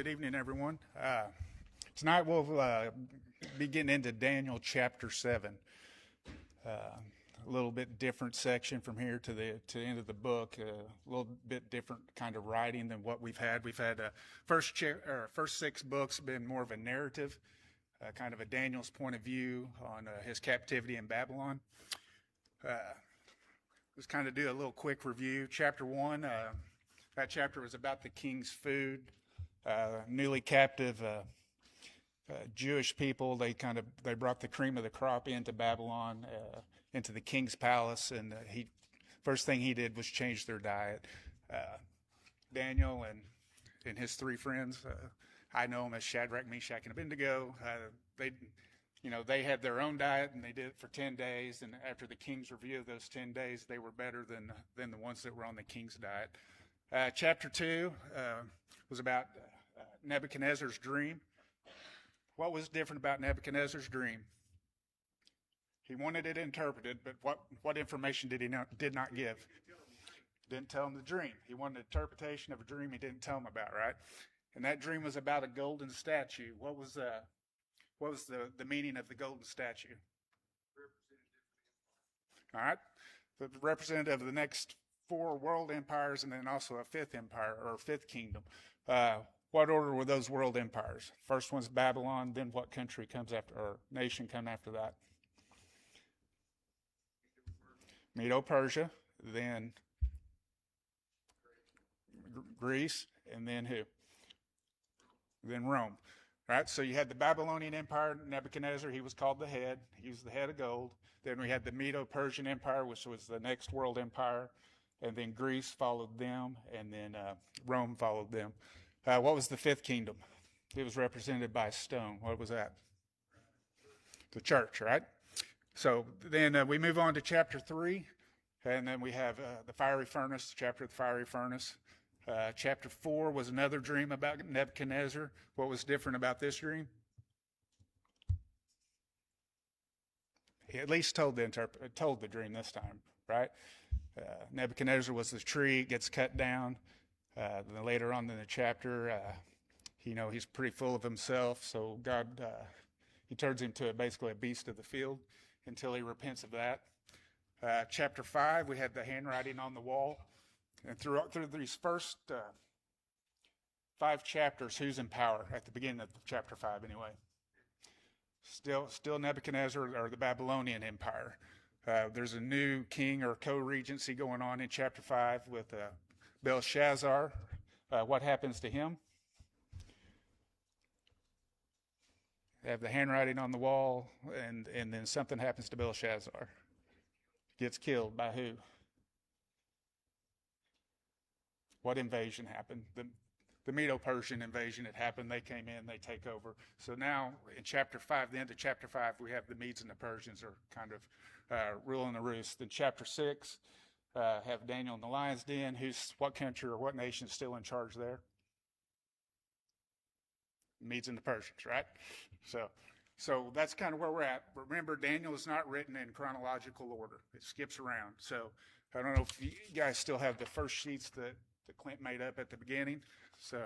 Good evening, everyone. Tonight we'll be getting into Daniel chapter 7. A little bit different section from here to the end of the book. A little bit different kind of writing than what we've had. We've had first 6 books been more of a narrative, kind of a Daniel's point of view on his captivity in Babylon. Let's kind of do a little quick review. Chapter 1, that chapter was about the king's food. Newly captive Jewish people, they brought the cream of the crop into Babylon, into the king's palace, and first thing he did was change their diet. Daniel and his 3 friends, I know them as Shadrach, Meshach, and Abednego. They had their own diet, and they did it for 10 days. And after the king's review of those 10 days, they were better than the ones that were on the king's diet. Chapter 2 was about Nebuchadnezzar's dream. What was different about Nebuchadnezzar's dream? He wanted it interpreted, but what information did not give? Didn't tell him the dream. He wanted an interpretation of a dream he didn't tell him about, right? And that dream was about a golden statue. What was the meaning of the golden statue? All right, the representative of the next 4 world empires, and then also a 5th empire or 5th kingdom. What order were those world empires? First one's Babylon, then what country comes after, or nation come after that? Medo-Persia, then Greece, and then who? Then Rome. Right? So you had the Babylonian Empire, Nebuchadnezzar, he was called the head. He was the head of gold. Then we had the Medo-Persian Empire, which was the next world empire. And then Greece followed them, and then Rome followed them. What was the 5th kingdom? It was represented by a stone. What was that? The church, right? So then we move on to chapter 3, and then we have the fiery furnace, chapter of the fiery furnace. Chapter 4 was another dream about Nebuchadnezzar. What was different about this dream? He at least told the dream this time, right? Nebuchadnezzar was the tree, gets cut down. Then later on in the chapter, he's pretty full of himself, so God, he turns him to basically a beast of the field until he repents of that. Chapter 5, we had the handwriting on the wall. And through these first 5 chapters, who's in power at the beginning of chapter 5 anyway? Still Nebuchadnezzar or the Babylonian Empire. There's a new king or co-regency going on in chapter 5 with Belshazzar. What happens to him? They have the handwriting on the wall, and then something happens to Belshazzar. Gets killed by who? What invasion happened? The Medo-Persian invasion had happened. They came in, they take over. So now in chapter 5, the end of chapter 5, we have the Medes and the Persians are kind of ruling the roost. Then chapter 6, have Daniel in the lion's den. What country or what nation is still in charge there? Medes and the Persians, right? So that's kind of where we're at. Remember, Daniel is not written in chronological order. It skips around. So I don't know if you guys still have the first sheets that Clint made up at the beginning. So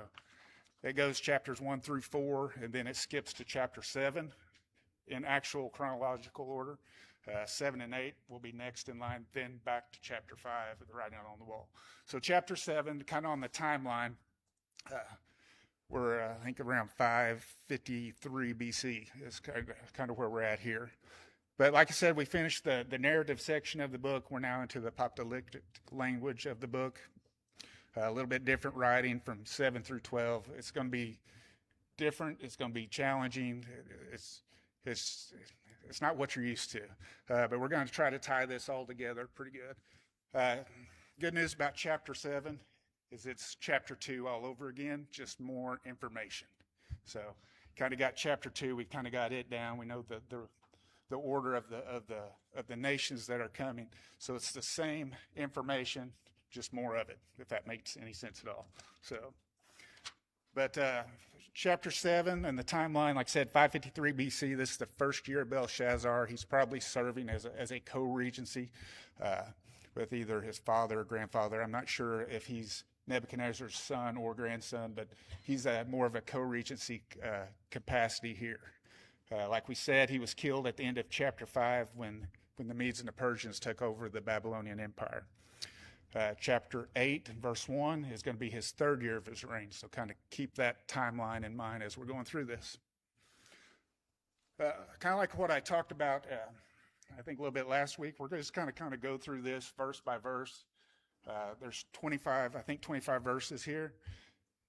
it goes chapters 1 through 4, and then it skips to chapter 7 in actual chronological order. 7 and 8 will be next in line, then back to chapter 5 with the writing on the wall. So chapter 7, kind of on the timeline, we're, I think, around 553 BC is kind of where we're at here. But like I said, we finished the narrative section of the book. We're now into the apocalyptic language of the book. A little bit different writing from 7 through 12. It's going to be different. It's going to be challenging. It's not what you're used to. But we're going to try to tie this all together pretty good. Good news about chapter 7 is it's chapter 2 all over again, just more information. So kind of got chapter 2. We kind of got it down. We know the order of the nations that are coming. So it's the same information, just more of it, if that makes any sense at all. But chapter 7 and the timeline, like I said, 553 BC, this is the first year of Belshazzar. He's probably serving as a co-regency with either his father or grandfather. I'm not sure if he's Nebuchadnezzar's son or grandson, but he's more of a co-regency capacity here. Like we said, he was killed at the end of chapter 5 when the Medes and the Persians took over the Babylonian Empire. Chapter 8, verse 1 is going to be his third year of his reign, so kind of keep that timeline in mind as we're going through this. Kind of like what I talked about, I think a little bit last week, we're just kind of go through this verse by verse. There's 25 verses here.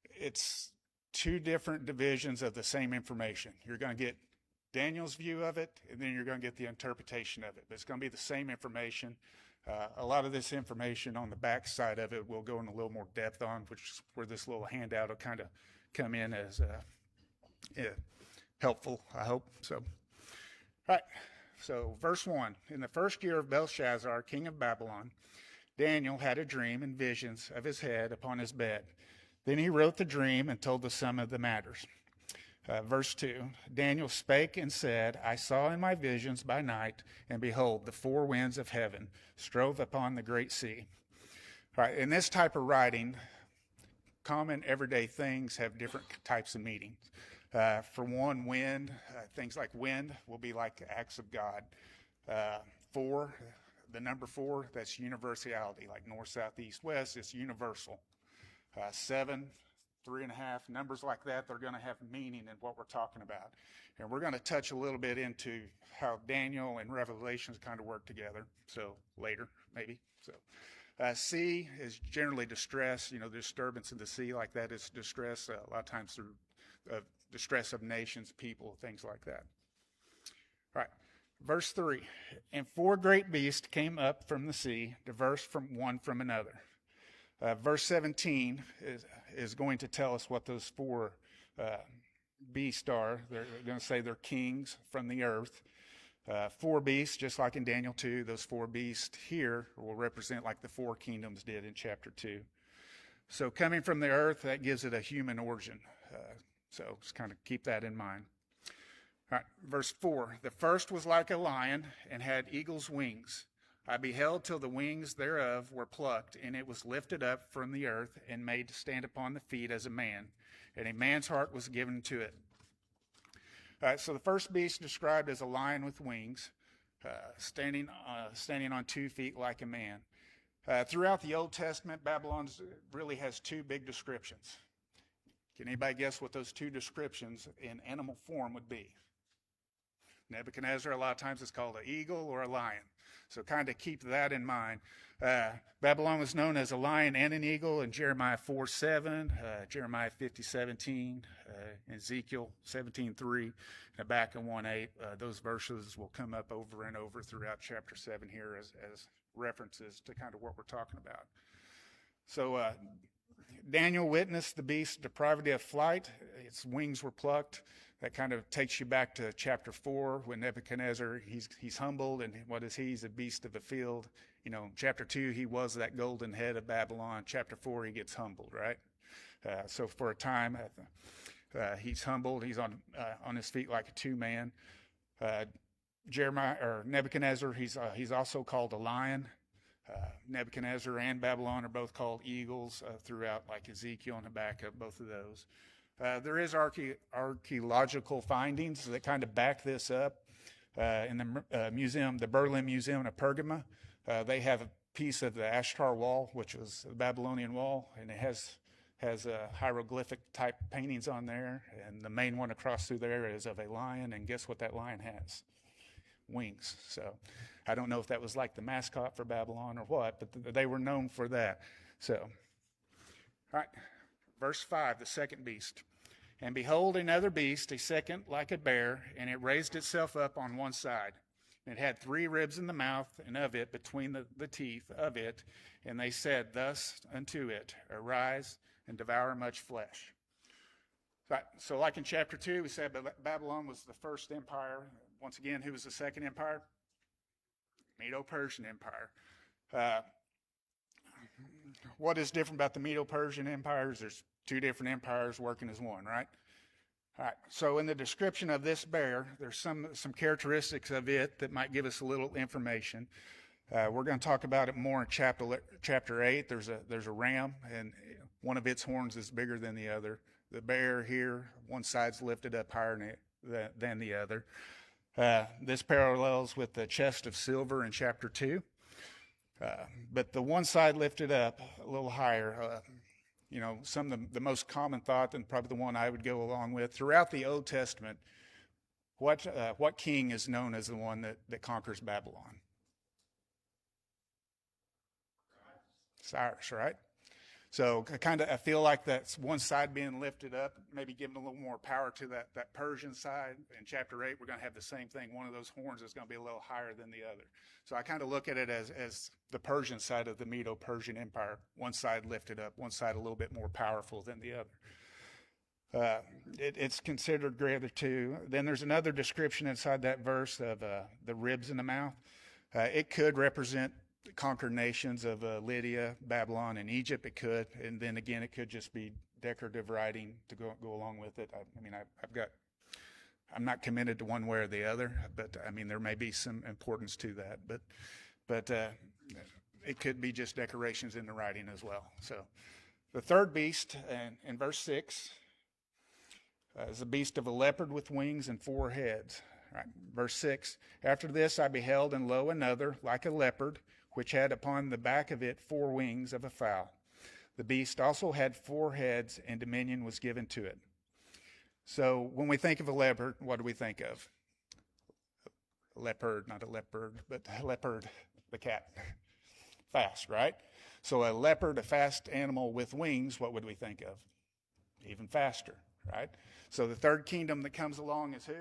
It's two different divisions of the same information. You're going to get Daniel's view of it, and then you're going to get the interpretation of it. But it's going to be the same information. A lot of this information on the back side of it we'll go in a little more depth on, which is where this little handout will kind of come in as helpful, I hope. So, all right. So, verse 1. In the first year of Belshazzar, king of Babylon, Daniel had a dream and visions of his head upon his bed. Then he wrote the dream and told the sum of the matters. Verse 2, Daniel spake and said, I saw in my visions by night, and behold, the four winds of heaven strove upon the great sea. All right, in this type of writing, common everyday things have different types of meanings. For one, wind, things like wind will be like acts of God. 4, the number 4, that's universality, like north, south, east, west, it's universal. 7, 3.5, numbers like that, they're going to have meaning in what we're talking about. And we're going to touch a little bit into how Daniel and Revelations kind of work together. So later, maybe. So sea is generally distress, disturbance in the sea like that is distress, a lot of times through distress of nations, people, things like that. All right. Verse 3, and 4 great beasts came up from the sea, diverse from one from another. Verse 17 is going to tell us what those 4 beasts are. They're going to say they're kings from the earth. 4 beasts, just like in Daniel 2, those 4 beasts here will represent like the 4 kingdoms did in chapter 2. So coming from the earth, that gives it a human origin. So just kind of keep that in mind. All right, verse 4, the first was like a lion and had eagle's wings. I beheld till the wings thereof were plucked, and it was lifted up from the earth and made to stand upon the feet as a man, and a man's heart was given to it. All right, so the first beast described as a lion with wings, standing on 2 feet like a man. Throughout the Old Testament, Babylon really has 2 big descriptions. Can anybody guess what those 2 descriptions in animal form would be? Nebuchadnezzar, a lot of times it's called an eagle or a lion. So kind of keep that in mind. Babylon was known as a lion and an eagle in Jeremiah 4:7, Jeremiah 50:17, Ezekiel 17:3, and Habakkuk 1:8. Those verses will come up over and over throughout chapter 7 here as references to kind of what we're talking about. So Daniel witnessed the beast's depravity of flight. Its wings were plucked. That kind of takes you back to chapter 4 when Nebuchadnezzar, he's humbled, and what is he? He's a beast of the field. Chapter 2, he was that golden head of Babylon. Chapter 4, he gets humbled, right? So for a time, he's humbled. He's on his feet like a 2-man. Nebuchadnezzar, he's also called a lion. Nebuchadnezzar and Babylon are both called eagles throughout, like Ezekiel and Habakkuk, both of those. There is archaeological findings that kind of back this up. In the museum, the Berlin Museum of Pergamum, they have a piece of the Ashtar wall, which was the Babylonian wall, and it has hieroglyphic type paintings on there. And the main one across through there is of a lion, and guess what that lion has? Wings. So I don't know if that was like the mascot for Babylon or what, but they were known for that. So, all right. Verse 5, the second beast. And behold, another beast, a second like a bear, and it raised itself up on one side. And it had 3 ribs in the mouth, and of it, between the teeth of it. And they said thus unto it, arise and devour much flesh. So like in chapter 2, we said Babylon was the first empire. Once again, who was the second empire? Medo-Persian Empire. What is different about the Medo-Persian empires? There's 2 different empires working as one, right? All right. So in the description of this bear, there's some characteristics of it that might give us a little information. We're going to talk about it more in chapter 8. There's a ram, and one of its horns is bigger than the other. The bear here, one side's lifted up higher than the other. This parallels with the chest of silver in chapter 2. But the one side lifted up a little higher, some of the most common thought, and probably the one I would go along with, throughout the Old Testament, what king is known as the one that conquers Babylon? Cyrus, right? So I feel like that's one side being lifted up, maybe giving a little more power to that Persian side. In chapter 8, we're going to have the same thing. One of those horns is going to be a little higher than the other. So I kind of look at it as the Persian side of the Medo-Persian Empire. One side lifted up, one side a little bit more powerful than the other. It's considered greater too. Then there's another description inside that verse of the ribs in the mouth. It could represent conquered nations of Lydia, Babylon, and Egypt. It could, and then again, it could just be decorative writing to go along with it. I'm not committed to one way or the other, but there may be some importance to that. But it could be just decorations in the writing as well. So, the third beast in verse 6 is a beast of a leopard with wings and 4 heads. Right. Verse 6, after this I beheld, and lo, another, like a leopard, which had upon the back of it 4 wings of a fowl. The beast also had 4 heads, and dominion was given to it. So when we think of a leopard, what do we think of? Leopard, not a leopard, but a leopard, the cat. Fast, right? So a leopard, a fast animal with wings, what would we think of? Even faster, right? So the third kingdom that comes along is who?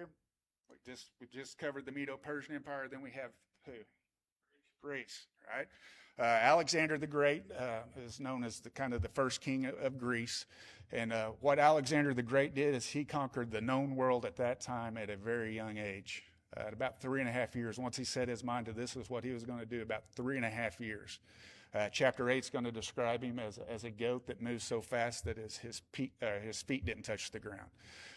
We just covered the Medo-Persian Empire. Then we have who? Greece, right? Alexander the Great is known as the first king of Greece. And what Alexander the Great did is he conquered the known world at that time at a very young age. At about 3.5 years, once he set his mind to this is what he was going to do, about 3.5 years. Chapter 8 is going to describe him as a goat that moves so fast that his feet didn't touch the ground.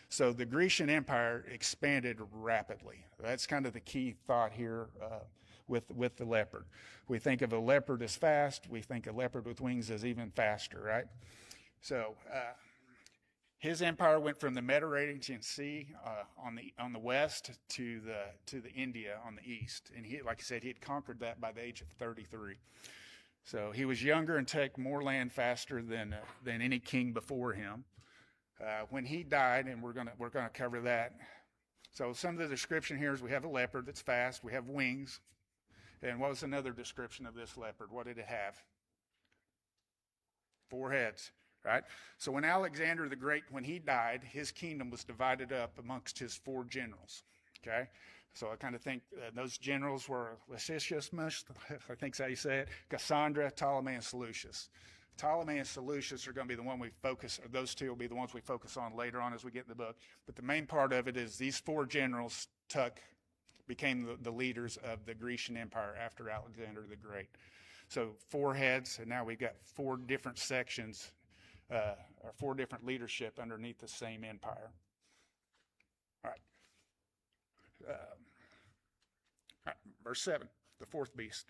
So the Grecian Empire expanded rapidly. That's kind of the key thought here with the leopard. We think of a leopard as fast. We think a leopard with wings as even faster, right? So his empire went from the Mediterranean Sea on the west to the India on the east. And he, like I said, he had conquered that by the age of 33. So he was younger and took more land faster than any king before him. When he died, and we're gonna cover that. So some of the description here is we have a leopard that's fast. We have wings. And what was another description of this leopard? What did it have? 4 heads, right? So when Alexander the Great, when he died, his kingdom was divided up amongst his 4 generals, okay? So I kind of think those generals were Lysistrata, I think that's how you say it, Cassandra, Ptolemy, and Seleucus. Ptolemy and Seleucus are going to be the one we focus, or those 2 will be the ones we focus on later on as we get in the book. But the main part of it is these 4 generals became the leaders of the Grecian Empire after Alexander the Great. So 4 heads, and now we've got 4 different sections, or 4 different leadership underneath the same empire. All right. Verse 7, the 4th beast.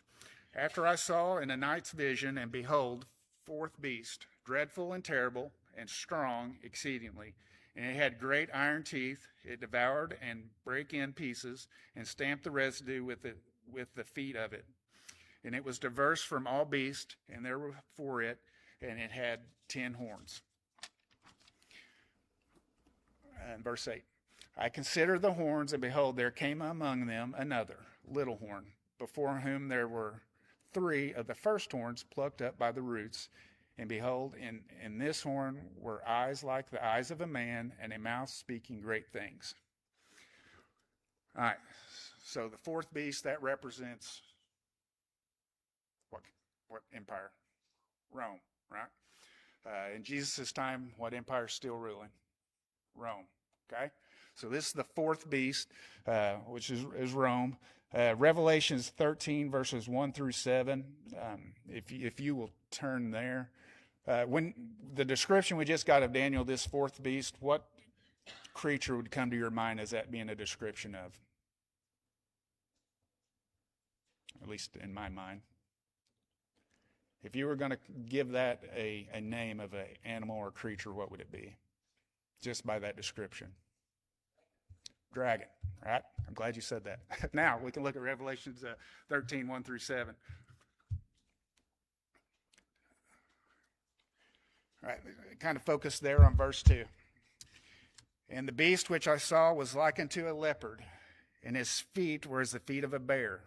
After I saw in a night's vision, and behold, 4th beast, dreadful and terrible, and strong exceedingly. And it had great iron teeth. It devoured and brake in pieces, and stamped the residue with the feet of it. And it was diverse from all beasts, and there were for it, and it had 10 horns. And verse 8. I considered the horns, and behold, there came among them another, little horn, before whom there were 3 of the first horns plucked up by the roots. And behold, in this horn were eyes like the eyes of a man, and a mouth speaking great things. All right, so the 4th beast, that represents what empire? Rome, right? In Jesus' time, what empire is still ruling? Rome, okay? So this is the 4th beast, which is Rome. Revelations 13, verses 1 through 7. If you will turn there. When the description we just got of Daniel, this 4th beast, what creature would come to your mind as that being a description of? At least in my mind. If you were going to give that a name of an animal or creature, what would it be? Just by that description. Dragon, right? I'm glad you said that. Now we can look at Revelations 13, 1 through 7. All right, kind of focus there on verse 2. And the beast which I saw was like unto a leopard, and his feet were as the feet of a bear,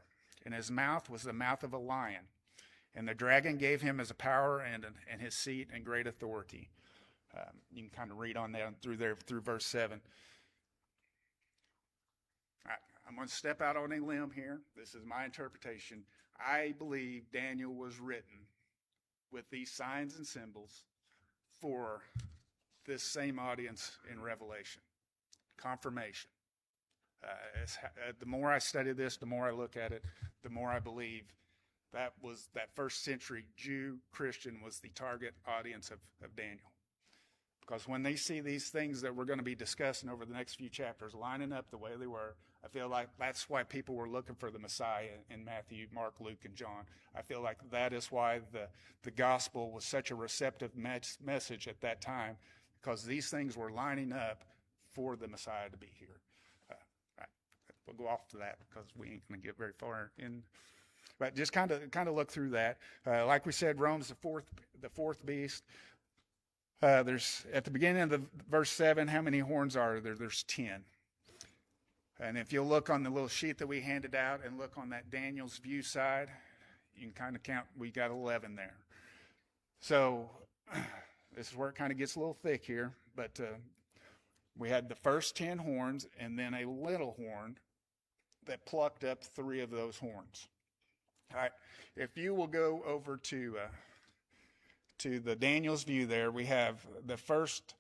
and his mouth was the mouth of a lion. And the dragon gave him as a power and his seat and great authority. You can kind of read on down through verse 7. I'm going to step out on a limb here. This is my interpretation. I believe Daniel was written with these signs and symbols for this same audience in Revelation. Confirmation. The more I study this, the more I look at it, the more I believe that first century Jew Christian was the target audience of Daniel. Because when they see these things that we're going to be discussing over the next few chapters lining up the way they were, I feel like that's why people were looking for the Messiah in Matthew, Mark, Luke, and John. I feel like that is why the gospel was such a receptive message at that time, because these things were lining up for the Messiah to be here. We'll go off to that because we ain't going to get very far in. But just kind of look through that. Like we said, Rome's the fourth beast. There's at the beginning of the verse 7, how many horns are there? There's 10. And if you'll look on the little sheet that we handed out and look on that Daniel's view side, you can kind of count, we got 11 there. So this is where it kind of gets a little thick here, but we had the first 10 horns and then a little horn that plucked up 3 of those horns. All right, if you will go over to the Daniel's view there, we have the first,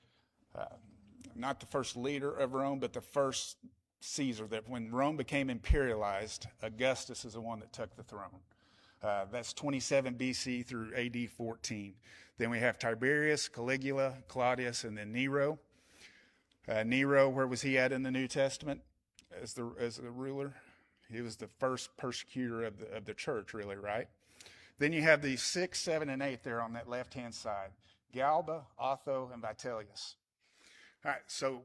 not the first leader of Rome, but the first Caesar. That when Rome became imperialized, Augustus is the one that took the throne. That's 27 BC through AD 14. Then we have Tiberius, Caligula, Claudius, and then Nero. Nero, where was he at in the New Testament as the ruler? He was the first persecutor of the church, really, right? Then you have these 6, 7, and 8 there on that left-hand side. Galba, Otho, and Vitellius. All right, so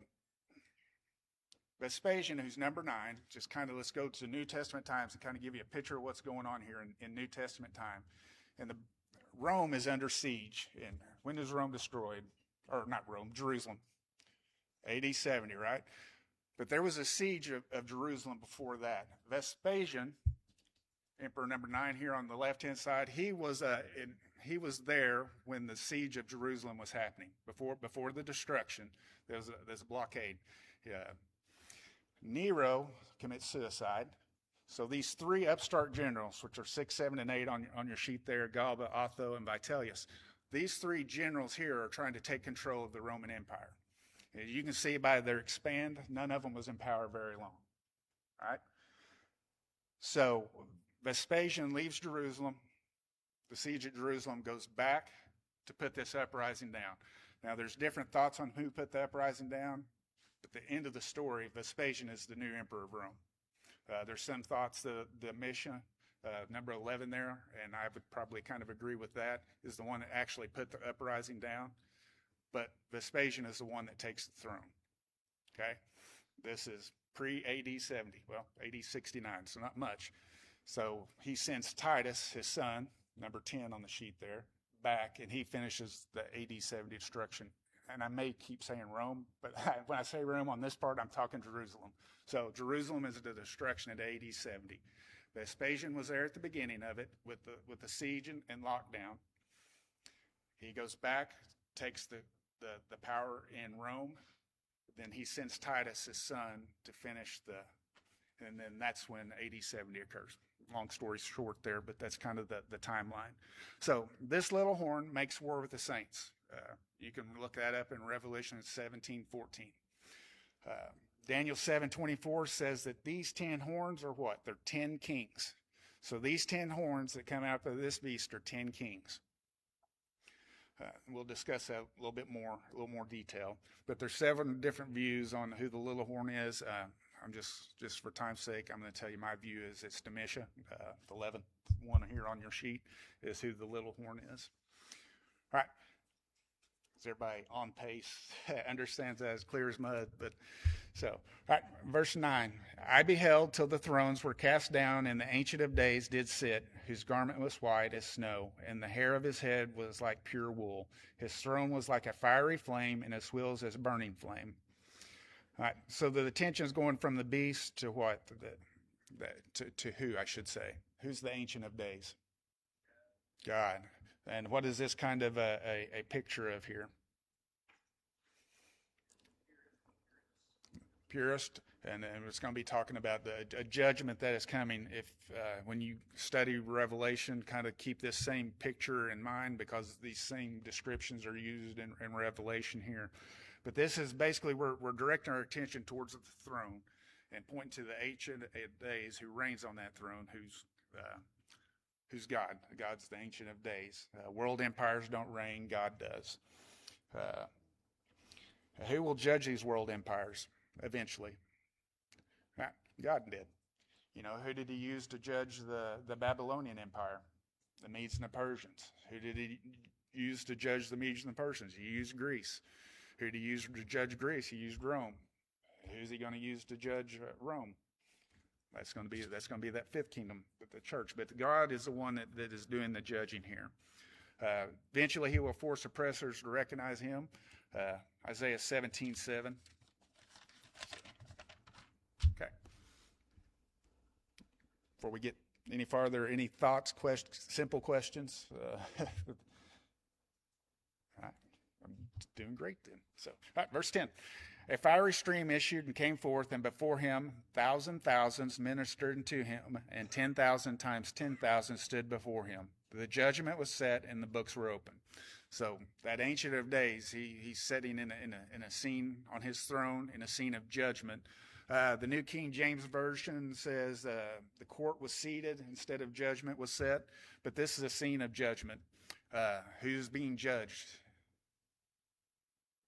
Vespasian, who's number 9, just kind of let's go to New Testament times and kind of give you a picture of what's going on here in New Testament time. And Rome is under siege. And when is Rome destroyed? Or not Rome, Jerusalem. AD 70, right? But there was a siege of Jerusalem before that. Vespasian, Emperor number 9 here on the left-hand side, he was there when the siege of Jerusalem was happening. Before the destruction, there's a blockade. Nero commits suicide. So these 3 upstart generals, which are 6, 7, and 8 on your sheet there, Galba, Otho, and Vitellius, these 3 generals here are trying to take control of the Roman Empire. As you can see by their expand, none of them was in power very long. All right? So Vespasian leaves Jerusalem. The siege at Jerusalem goes back to put this uprising down. Now, there's different thoughts on who put the uprising down. At the end of the story, Vespasian is the new emperor of Rome. There's some thoughts, the Mishnah, number 11 there, and I would probably kind of agree with that, is the one that actually put the uprising down. But Vespasian is the one that takes the throne. Okay? This is pre-AD 70, well, AD 69, so not much. So he sends Titus, his son, number 10 on the sheet there, back, and he finishes the AD 70 destruction. And I may keep saying Rome, but when I say Rome on this part, I'm talking Jerusalem. So Jerusalem is the destruction at AD 70. Vespasian was there at the beginning of it with the siege and lockdown. He goes back, takes the power in Rome. Then he sends Titus, his son, to finish and then that's when AD 70 occurs. Long story short there, but that's kind of the timeline. So this little horn makes war with the saints. You can look that up in Revelation 17:14. Daniel 7:24 says that these 10 horns are what? They're 10 kings. So these 10 horns that come out of this beast are 10 kings. We'll discuss that a little more detail. But there's 7 different views on who the little horn is. I'm just for time's sake, I'm going to tell you my view is it's Demisha. The 11th one here on your sheet is who the little horn is. All right. Is everybody on pace? Understands that as clear as mud. But so, all right, verse 9. I beheld till the thrones were cast down, and the Ancient of Days did sit, whose garment was white as snow, and the hair of his head was like pure wool. His throne was like a fiery flame, and his wheels as burning flame. All right, so the attention is going from the beast to what? To who, I should say. Who's the Ancient of Days? God. And what is this kind of a picture of here? Purist, and it's going to be talking about a judgment that is coming. If when you study Revelation, kind of keep this same picture in mind, because these same descriptions are used in Revelation here. But this is basically, we're directing our attention towards the throne and pointing to the Ancient of Days who reigns on that throne, who's God. God's the Ancient of Days. World empires don't reign, God does. Who will judge these world empires eventually? God did. You know, who did he use to judge the Babylonian Empire? The Medes and the Persians. Who did he use to judge the Medes and the Persians? He used Greece. Who did he use to judge Greece? He used Rome. Who's he going to use to judge Rome? That's going to be that fifth kingdom, the church. But God is the one that is doing the judging here. Eventually, he will force oppressors to recognize him. Isaiah 17:7. Okay. Before we get any farther, any thoughts, simple questions? All right. I'm doing great then. So, all right, verse 10. A fiery stream issued and came forth, and before him thousands ministered unto him, and 10,000 times 10,000 stood before him. The judgment was set, and the books were open. So that Ancient of Days, he's sitting in a scene on his throne, in a scene of judgment. The New King James Version says the court was seated instead of judgment was set, but this is a scene of judgment. Who's being judged?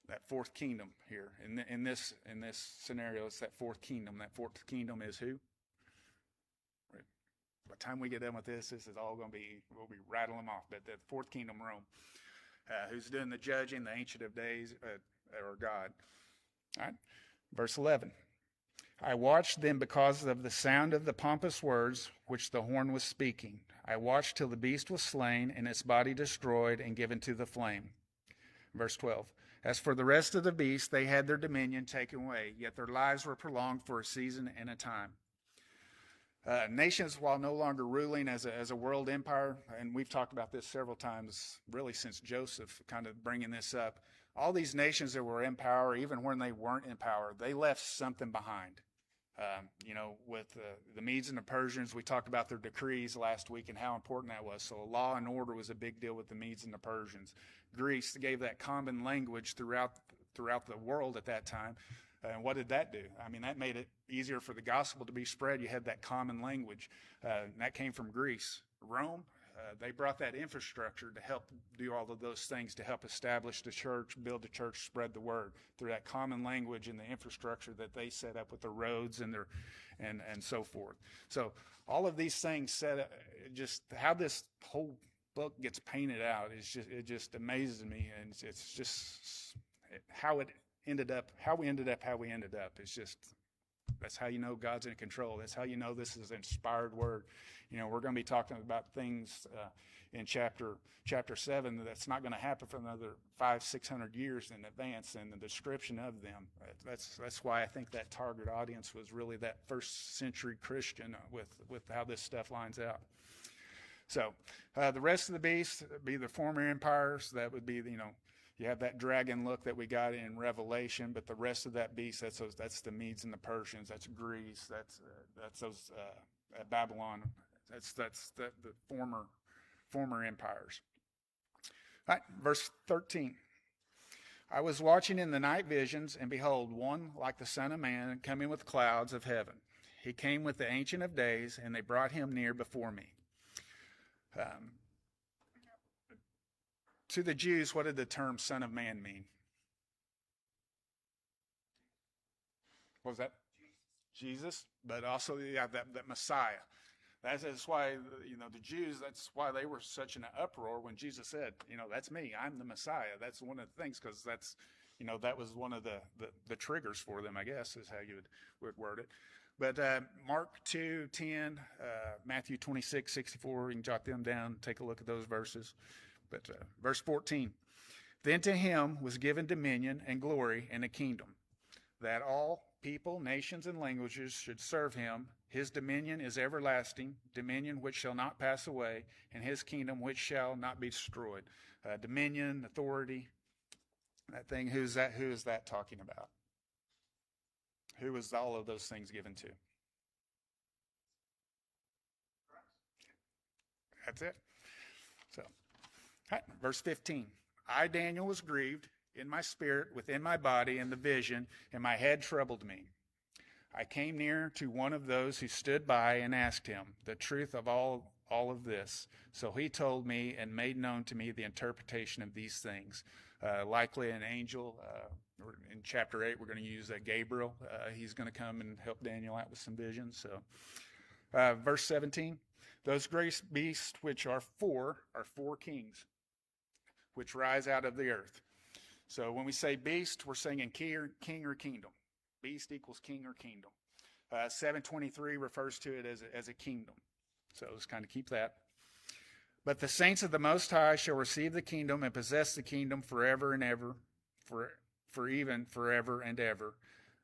That fourth kingdom here. In this scenario, it's that fourth kingdom. That fourth kingdom is who? By the time we get done with this is all going to be, we'll be rattling them off. But the fourth kingdom, Rome. Who's doing the judging? The Ancient of Days, or God. All right. Verse 11. I watched them because of the sound of the pompous words which the horn was speaking. I watched till the beast was slain, and its body destroyed and given to the flame. Verse 12. As for the rest of the beasts, they had their dominion taken away, yet their lives were prolonged for a season and a time. Nations, while no longer ruling as a world empire, and we've talked about this several times, really since Joseph, kind of bringing this up, all these nations that were in power, even when they weren't in power, they left something behind. With the Medes and the Persians, we talked about their decrees last week and how important that was. So law and order was a big deal with the Medes and the Persians. Greece gave that common language throughout the world at that time. And what did that do? I mean, that made it easier for the gospel to be spread. You had that common language. And that came from Greece. Rome, they brought that infrastructure to help do all of those things, to help establish the church, build the church, spread the word through that common language and the infrastructure that they set up with the roads and so forth. So all of these things set up, just how this whole book gets painted out it just amazes me, and it's just how we ended up how we ended up. It's just, that's how you know God's in control. That's how you know this is an inspired word. You know, we're going to be talking about things in chapter 7 that's not going to happen for another 500-600 years in advance, and the description of them. That's why I think that target audience was really that first century Christian with how this stuff lines out. So the rest of the beasts be the former empires. That would be, you have that dragon look that we got in Revelation, but the rest of that beast, that's the Medes and the Persians. That's Greece. That's those Babylon. That's the former empires. All right, verse 13. I was watching in the night visions, and behold, one like the Son of Man coming with clouds of heaven. He came with the Ancient of Days, and they brought him near before me. To the Jews, what did the term Son of Man mean? What was that? Jesus, but also that Messiah. That's why, the Jews, that's why they were such an uproar when Jesus said, that's me, I'm the Messiah. That's one of the things, because that's, that was one of the triggers for them, I guess, is how you would word it. But Mark 2:10, Matthew 26:64, you can jot them down, take a look at those verses. But verse 14, then to him was given dominion and glory and a kingdom, that all people, nations, and languages should serve him. His dominion is everlasting, dominion which shall not pass away, and his kingdom which shall not be destroyed. Dominion, authority, that thing, who is that talking about? Who was all of those things given to? That's it. So, verse 15. I, Daniel, was grieved in my spirit, within my body, in the vision, and my head troubled me. I came near to one of those who stood by and asked him the truth of all of this. So he told me and made known to me the interpretation of these things. Likely an angel. In chapter 8, we're going to use Gabriel. He's going to come and help Daniel out with some visions. So, verse 17, those great beasts which are four kings, which rise out of the earth. So when we say beast, we're saying king or kingdom. Beast equals king or kingdom. 723 refers to it as a kingdom. So let's kind of keep that. But the saints of the Most High shall receive the kingdom and possess the kingdom forever and ever, for even forever and ever.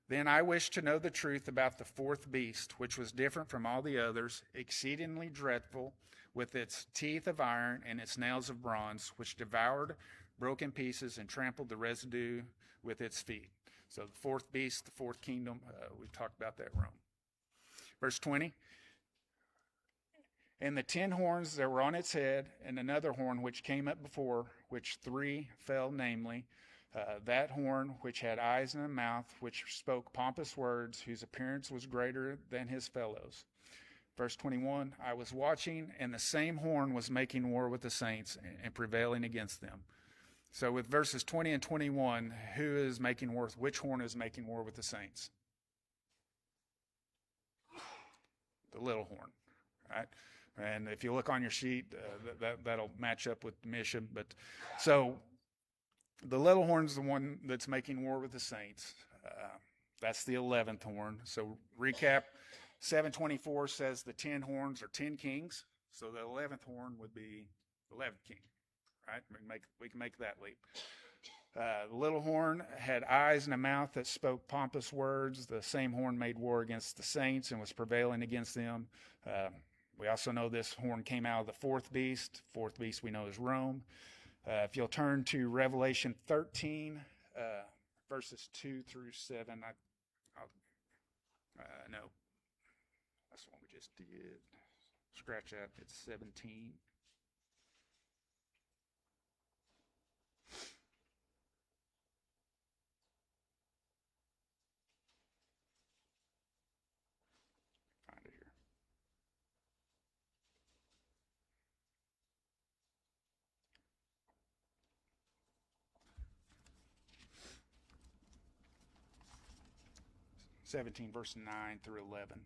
Then I wish to know the truth about the fourth beast, which was different from all the others, exceedingly dreadful, with its teeth of iron and its nails of bronze, which devoured, broke in pieces, and trampled the residue with its feet. So the fourth beast, the fourth kingdom, we've talked about that, Rome. Verse 20. And the 10 horns that were on its head, and another horn which came up before, which 3 fell, namely, that horn which had eyes and a mouth, which spoke pompous words, whose appearance was greater than his fellows. Verse 21, I was watching, and the same horn was making war with the saints and prevailing against them. So with verses 20 and 21, who is making war? Which horn is making war with the saints? The little horn, right? And if you look on your sheet, that'll match up with the mission. But so the little horn's the one that's making war with the saints. That's the 11th horn. So recap, 724 says the 10 horns are 10 kings. So the 11th horn would be the 11th king, right? We can make that leap. The little horn had eyes and a mouth that spoke pompous words. The same horn made war against the saints and was prevailing against them. We also know this horn came out of the fourth beast. Fourth beast we know is Rome. If you'll turn to Revelation 13, verses 2 through 7. No, that's the one we just did. Scratch that. It's 17. Find it here. Verse 9 through 11.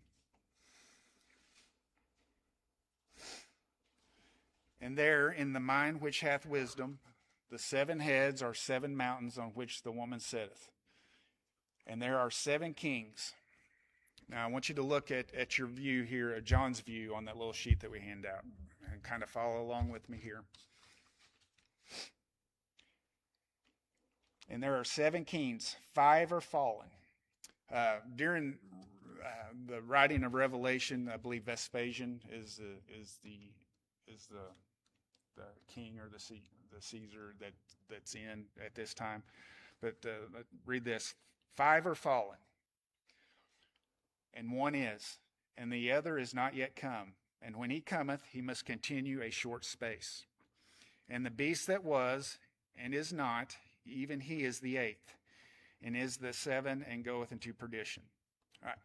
And there, in the mind which hath wisdom, the 7 heads are 7 mountains on which the woman sitteth. And there are 7 kings. Now, I want you to look at your view here, at John's view on that little sheet that we hand out, and kind of follow along with me here. And there are 7 kings. 5 are fallen. During the writing of Revelation, I believe Vespasian is the king or the Caesar that's in at this time. But read this: 5 are fallen, and 1 is, and the other is not yet come. And when he cometh, he must continue a short space. And the beast that was and is not, even he is the 8th. And is the 7 and goeth into perdition. All right.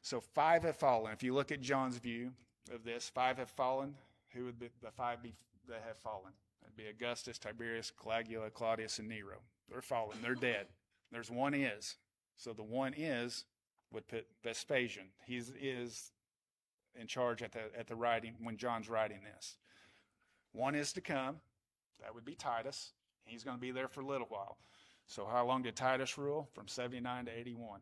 So 5 have fallen. If you look at John's view of this, 5 have fallen. Who would the 5 be that have fallen? That'd be Augustus, Tiberius, Caligula, Claudius, and Nero. They're fallen. They're dead. There's 1 is. So the 1 is would put Vespasian. He is in charge at the writing when John's writing this. One is to come. That would be Titus. He's going to be there for a little while. So how long did Titus rule? From 79 to 81.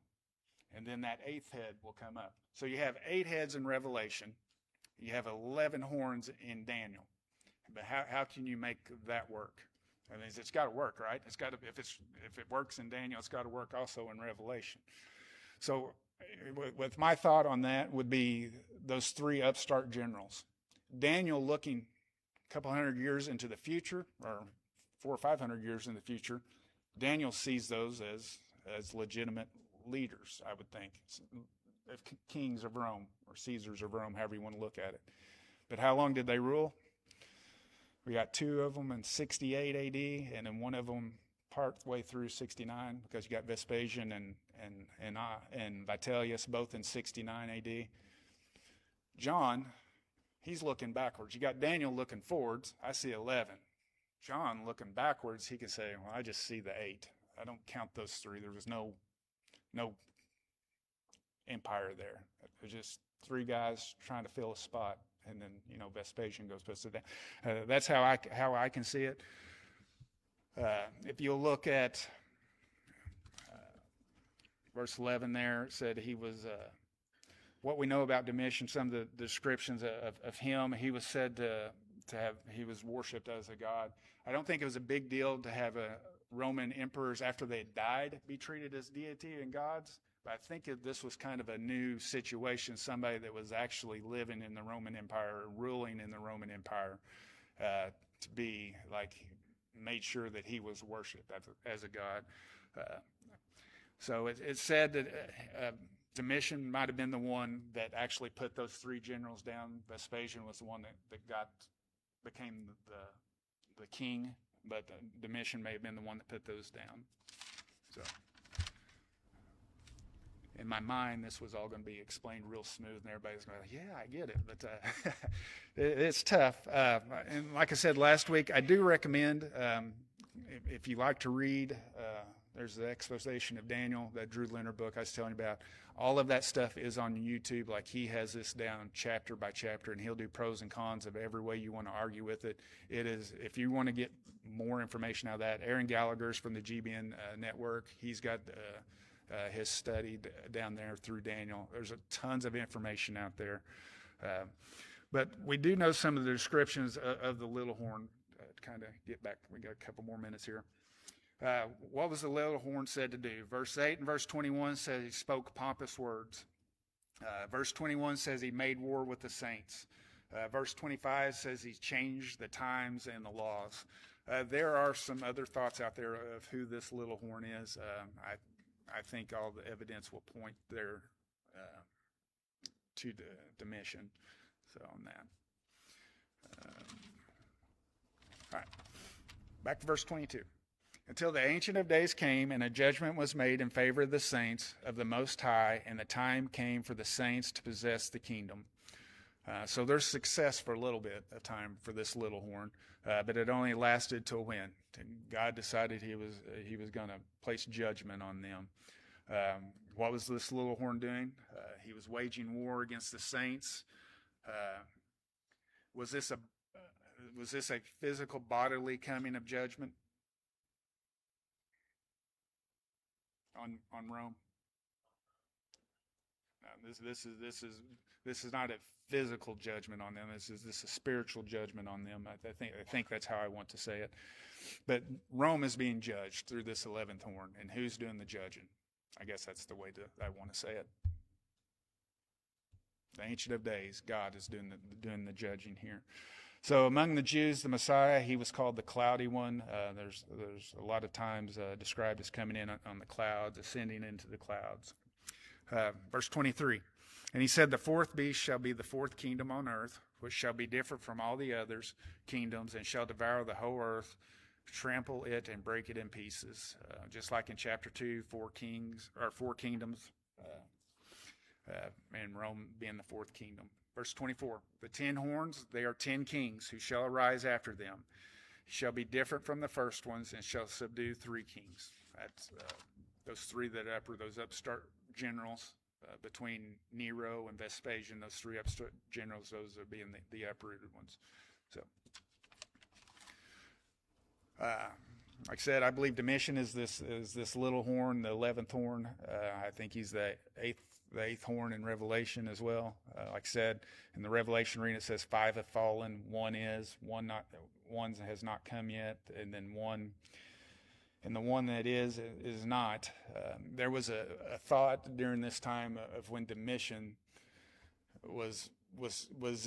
And then that 8th head will come up. So you have 8 heads in Revelation. You have 11 horns in Daniel. But how can you make that work? I mean, it's got to work, right? It's got to. If it works in Daniel, it's got to work also in Revelation. So, with my thought on that would be those 3 upstart generals. Daniel looking a couple hundred years into the future, or 400 or 500 years in the future. Daniel sees those as legitimate leaders, I would think, kings of Rome or Caesars of Rome, however you want to look at it. But how long did they rule? We got 2 of them in 68 AD, and then one of them part way through 69, because you got Vespasian and Vitellius both in 69 AD. John, he's looking backwards. You got Daniel looking forwards. I see 11. John looking backwards, he can say, well, I just see the 8. I don't count those 3. There was no empire there. It was just 3 guys trying to fill a spot, and then Vespasian puts it down. That's how I can see it. If you look at verse 11 there, it said he was what we know about Domitian. Some of the descriptions of him, he was said to have, he was worshipped as a god. I don't think it was a big deal to have Roman emperors after they died be treated as deity and gods. But I think this was kind of a new situation, somebody that was actually living in the Roman Empire, ruling in the Roman Empire, to be made sure that he was worshipped as a god. So it's said that Domitian might have been the one that actually put those 3 generals down. Vespasian was the one that became the king, but Domitian may have been the one that put those down. So in my mind, this was all going to be explained real smooth, and everybody's going to be like, yeah, I get it. But it's tough. And like I said last week, I do recommend, if you like to read, there's the Exposition of Daniel, that Drew Leonard book I was telling you about. All of that stuff is on YouTube. Like, he has this down chapter by chapter, and he'll do pros and cons of every way you want to argue with it. It is, if you want to get more information out of that, Aaron Gallagher's from the GBN network. He's got his study down there through Daniel. There's tons of information out there. But we do know some of the descriptions of the little horn. Kind of get back, we got a couple more minutes here. What was the little horn said to do? Verse 8 and verse 21 says he spoke pompous words. Verse 21 says he made war with the saints. Verse 25 says he changed the times and the laws. There are some other thoughts out there of who this little horn is. I think all the evidence will point there to Domitian. So on that. All right. Back to verse 22. Until the Ancient of Days came, and a judgment was made in favor of the saints of the Most High, and the time came for the saints to possess the kingdom. So there's success for a little bit of time for this little horn, but it only lasted till when? God decided he was going to place judgment on them. What was this little horn doing? He was waging war against the saints. Was this a physical bodily coming of judgment on Rome? No, this is not a physical judgment on them. This is a spiritual judgment on them. I think that's how I want to say it. But Rome is being judged through this 11th horn, and who's doing the judging? I guess that's the way I want to say it. The Ancient of Days, God is doing the judging here. So among the Jews, the Messiah, he was called the Cloudy One. There's a lot of times described as coming in on the clouds, ascending into the clouds. Verse 23, and he said, the 4th beast shall be the 4th kingdom on earth, which shall be different from all the others kingdoms, and shall devour the whole earth, trample it, and break it in pieces. Just like in chapter 2, 4 kingdoms, and Rome being the 4th kingdom. Verse 24, the 10 horns, they are 10 kings who shall arise after them. He shall be different from the first ones, and shall subdue 3 kings. That's those 3 that those upstart generals between Nero and Vespasian, those three generals, those are being the uprooted ones. So, like I said, I believe Domitian is this little horn, the 11th horn. I think he's the eighth horn in Revelation as well. Like I said, in the Revelation reading, it says 5 have fallen, one has not come yet, and then one. And the one that is not. There was a thought during this time of when Domitian was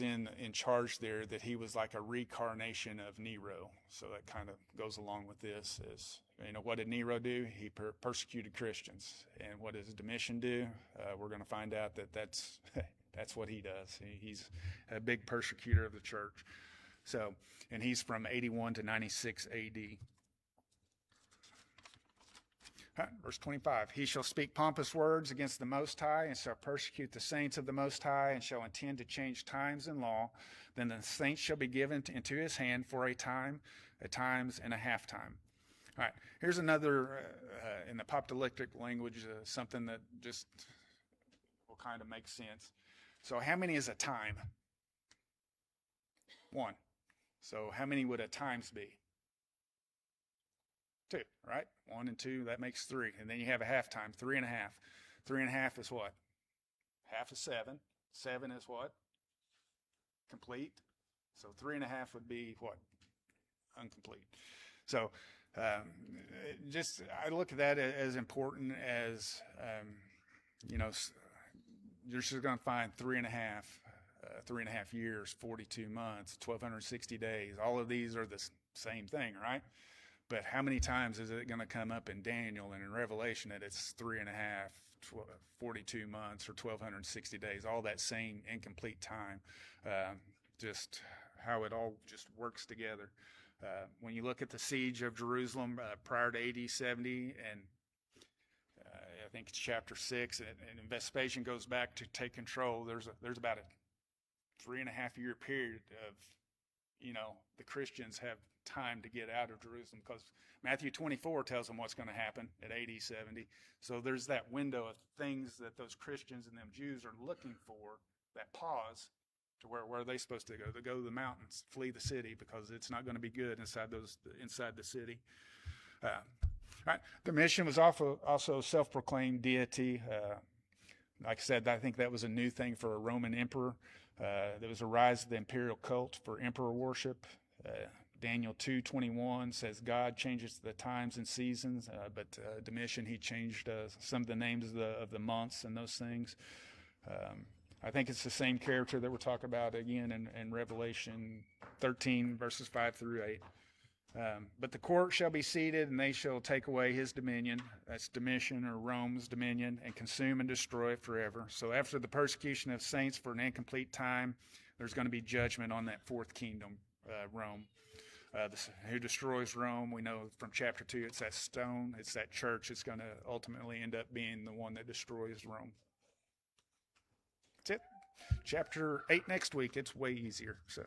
in charge there, that he was like a reincarnation of Nero. So that kind of goes along with this. Is, what did Nero do? He persecuted Christians. And what does Domitian do? We're going to find out that's what he does. He's a big persecutor of the church. So, and he's from 81 to 96 A.D. Verse 25, he shall speak pompous words against the Most High, and shall persecute the saints of the Most High, and shall intend to change times and law. Then the saints shall be given into his hand for a time, a times, and a half time. All right, here's another, in the apocalyptic language, something that just will kind of make sense. So how many is a time? 1. So how many would a times be? 2, right? 1 and 2, that makes 3. And then you have a halftime, 3.5. 3.5 is what? Half is 7. 7 is what? Complete. So 3.5 would be what? Incomplete. So I look at that as important as, you're just going to find 3.5 years, 42 months, 1,260 days. All of these are the same thing, right? But how many times is it going to come up in Daniel and in Revelation that it's 3.5, 42 months, or 1,260 days, all that same incomplete time, just how it all just works together. When you look at the siege of Jerusalem prior to AD 70, and I think it's chapter 6, and Vespasian goes back to take control, there's about a 3.5 year period of, the Christians have time to get out of Jerusalem, because Matthew 24 tells them what's going to happen at AD 70. So there's that window of things that those Christians and them Jews are looking for, that pause to where are they supposed to go? They go to the mountains, flee the city, because it's not going to be good inside the city. Right. Domitian was also self-proclaimed deity. Like I said, I think that was a new thing for a Roman emperor. There was a rise of the imperial cult for emperor worship. Daniel 2:21 says God changes the times and seasons, but Domitian, he changed some of the names of the months and those things. I think it's the same character that we're talking about again in Revelation 13, verses 5 through 8. But the court shall be seated, and they shall take away his dominion. That's Domitian, or Rome's dominion, and consume and destroy it forever. So after the persecution of saints for an incomplete time, there's going to be judgment on that fourth kingdom, Rome. Who destroys Rome? We know from chapter 2, it's that stone, it's that church. It's going to ultimately end up being the one that destroys Rome. That's it. Chapter 8 next week. It's way easier. So.